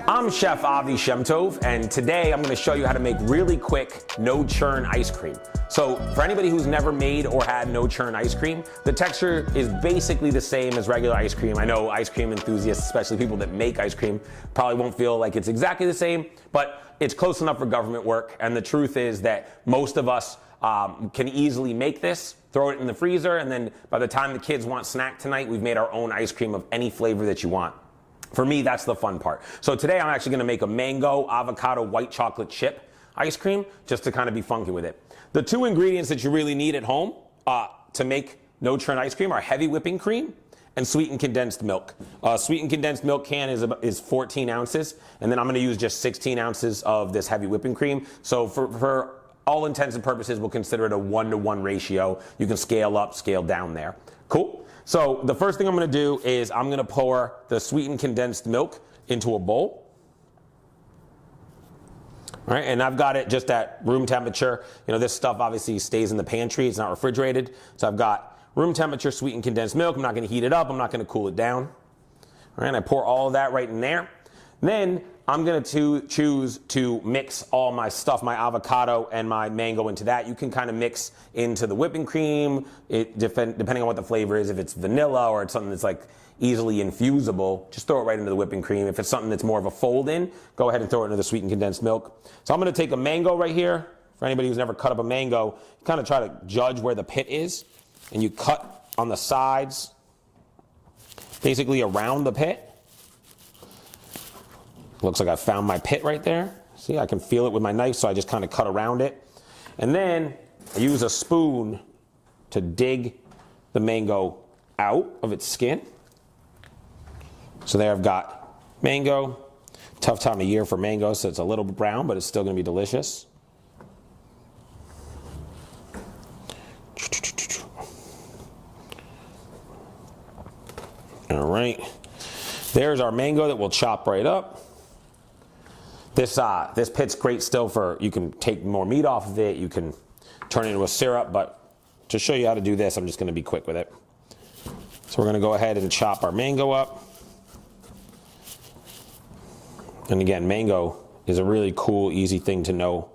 I'm Chef Avi Shemtov, and today I'm going to show you how to make really quick no churn ice cream. So for anybody who's never made or had no churn ice cream, the texture is basically the same as regular ice cream. I know ice cream enthusiasts, especially people that make ice cream, probably won't feel like it's exactly the same, but it's close enough for government work. And the truth is that most of us can easily make this, throw it in the freezer, and then by the time the kids want snack tonight, we've made our own ice cream of any flavor that you want. For me, that's the fun part. So today I'm actually gonna make a mango avocado white chocolate chip ice cream just to kind of be funky with it. The two ingredients that you really need at home to make no churn ice cream are heavy whipping cream and sweetened condensed milk. Sweetened condensed milk can is 14 ounces, and then I'm gonna use just 16 ounces of this heavy whipping cream. So for all intents and purposes, we'll consider it a 1-to-1 ratio. You can scale up, scale down there. Cool? So the first thing I'm gonna do is I'm gonna pour the sweetened condensed milk into a bowl. All right, and I've got it just at room temperature. You know, this stuff obviously stays in the pantry, it's not refrigerated. So I've got room temperature sweetened condensed milk. I'm not gonna heat it up, I'm not gonna cool it down. All right, and I pour all of that right in there. Then I'm gonna choose to mix all my stuff, my avocado and my mango into that. You can kind of mix into the whipping cream, depending on what the flavor is. If it's vanilla or it's something that's like easily infusible, just throw it right into the whipping cream. If it's something that's more of a fold-in, go ahead and throw it into the sweetened condensed milk. So I'm gonna take a mango right here. For anybody who's never cut up a mango, kind of try to judge where the pit is, and you cut on the sides, basically around the pit. Looks like I found my pit right there. See, I can feel it with my knife, so I just kind of cut around it. And then I use a spoon to dig the mango out of its skin. So there I've got mango. Tough time of year for mango, so it's a little brown, but it's still gonna be delicious. All right, there's our mango that we'll chop right up. This pit's great still for, you can take more meat off of it, you can turn it into a syrup, but to show you how to do this, I'm just gonna be quick with it. So we're gonna go ahead and chop our mango up. And again, mango is a really cool, easy thing to know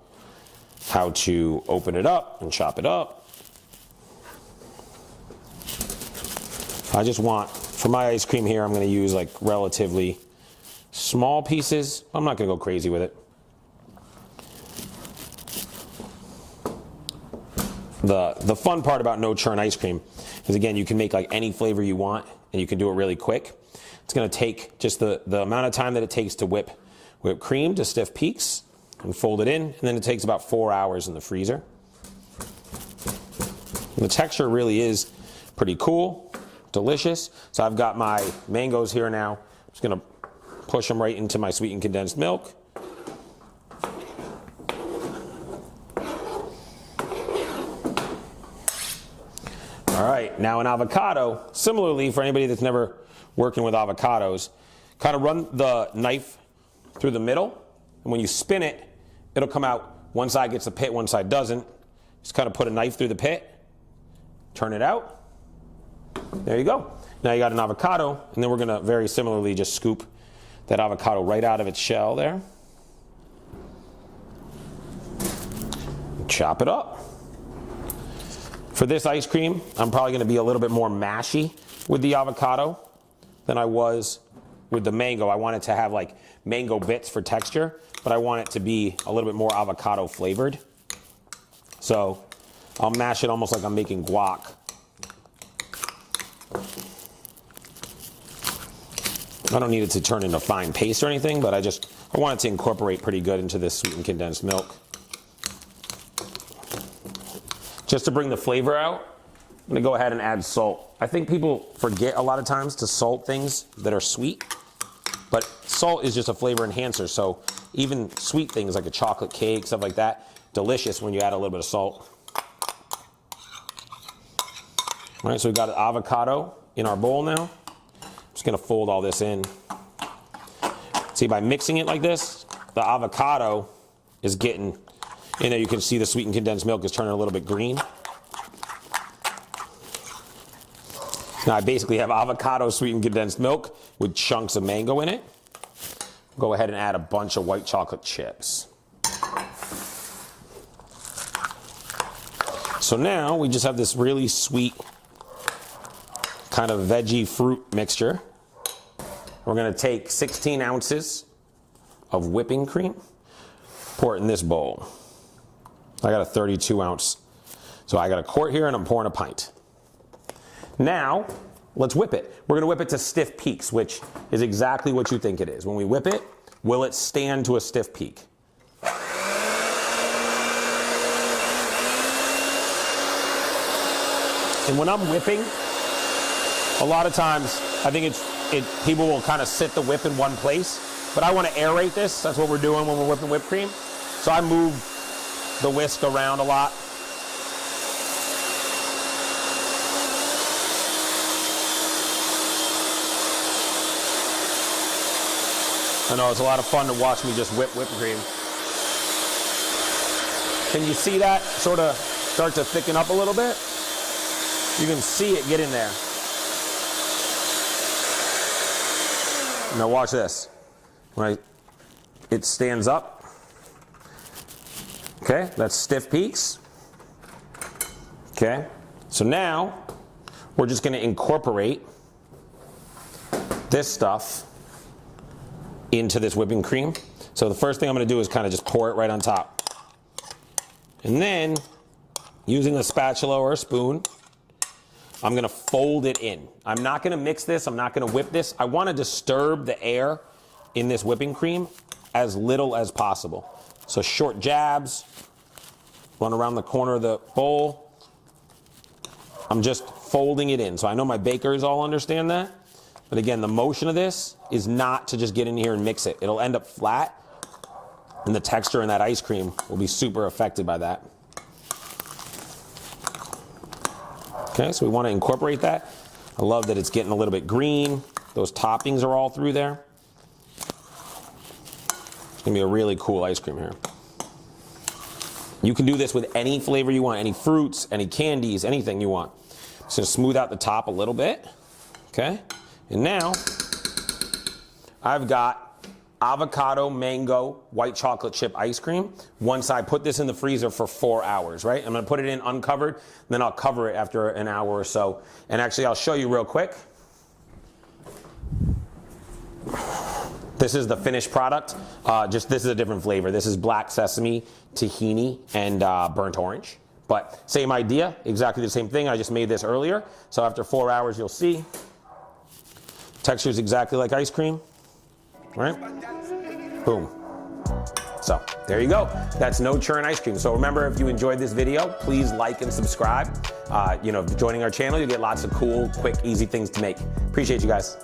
how to open it up and chop it up. I just want, for my ice cream here, I'm gonna use like relatively small pieces. I'm not gonna go crazy with it. The fun part about no churn ice cream is, again, you can make like any flavor you want and you can do it really quick. It's gonna take just the amount of time that it takes to whip cream to stiff peaks and fold it in, and then it takes about 4 hours in the freezer. And the texture really is pretty cool, delicious. So I've got my mangoes here now. I'm just gonna push them right into my sweetened condensed milk. All right, now an avocado, similarly, for anybody that's never working with avocados, kind of run the knife through the middle, and when you spin it, it'll come out. One side gets the pit, one side doesn't. Just kind of put a knife through the pit, turn it out. There you go. Now you got an avocado, and then we're gonna very similarly just scoop that avocado right out of its shell there. Chop it up. For this ice cream, I'm probably gonna be a little bit more mashy with the avocado than I was with the mango. I want it to have like mango bits for texture, but I want it to be a little bit more avocado flavored. So I'll mash it almost like I'm making guac. I don't need it to turn into fine paste or anything, but I want it to incorporate pretty good into this sweetened condensed milk. Just to bring the flavor out, I'm gonna go ahead and add salt. I think people forget a lot of times to salt things that are sweet, but salt is just a flavor enhancer. So even sweet things like a chocolate cake, stuff like that, delicious when you add a little bit of salt. All right, so we've got avocado in our bowl now. Just gonna fold all this in. See, by mixing it like this, the avocado is getting, you know, you can see the sweetened condensed milk is turning a little bit green. Now I basically have avocado sweetened condensed milk with chunks of mango in it. go ahead and add a bunch of white chocolate chips. So now we just have this really sweet kind of veggie fruit mixture. We're gonna take 16 ounces of whipping cream, pour it in this bowl. I got a 32 ounce. So I got a quart here and I'm pouring a pint. Now, let's whip it. We're gonna whip it to stiff peaks, which is exactly what you think it is. When we whip it, will it stand to a stiff peak? And when I'm whipping, a lot of times I think people will kind of sit the whip in one place, but I want to aerate this. That's what we're doing when we're whipping whipped cream. So I move the whisk around a lot. I know it's a lot of fun to watch me just whip whipped cream. Can you see that sort of start to thicken up a little bit? You can see it get in there. Now watch this. When it stands up. Okay, that's stiff peaks. Okay, so now we're just gonna incorporate this stuff into this whipping cream. So the first thing I'm gonna do is kind of just pour it right on top. And then, using a spatula or a spoon, I'm gonna fold it in. I'm not gonna mix this, I'm not gonna whip this. I wanna disturb the air in this whipping cream as little as possible. So short jabs, run around the corner of the bowl. I'm just folding it in. So I know my bakers all understand that. But again, the motion of this is not to just get in here and mix it. It'll end up flat, and the texture in that ice cream will be super affected by that. Okay, so we want to incorporate that. I love that it's getting a little bit green. Those toppings are all through there. It's gonna be a really cool ice cream here. You can do this with any flavor you want, any fruits, any candies, anything you want. Just gonna smooth out the top a little bit, okay? And now, I've got avocado mango white chocolate chip ice cream. Once I put this in the freezer for 4 hours, right? I'm gonna put it in uncovered, then I'll cover it after an hour or so. And actually, I'll show you real quick. This is the finished product. Just this is a different flavor. This is black sesame, tahini, and burnt orange. But same idea, exactly the same thing. I just made this earlier. So after 4 hours, you'll see. Texture is exactly like ice cream, right? Boom. So there you go. That's no churn ice cream. So remember, if you enjoyed this video, please like and subscribe. Joining our channel, you get lots of cool, quick, easy things to make. Appreciate you guys.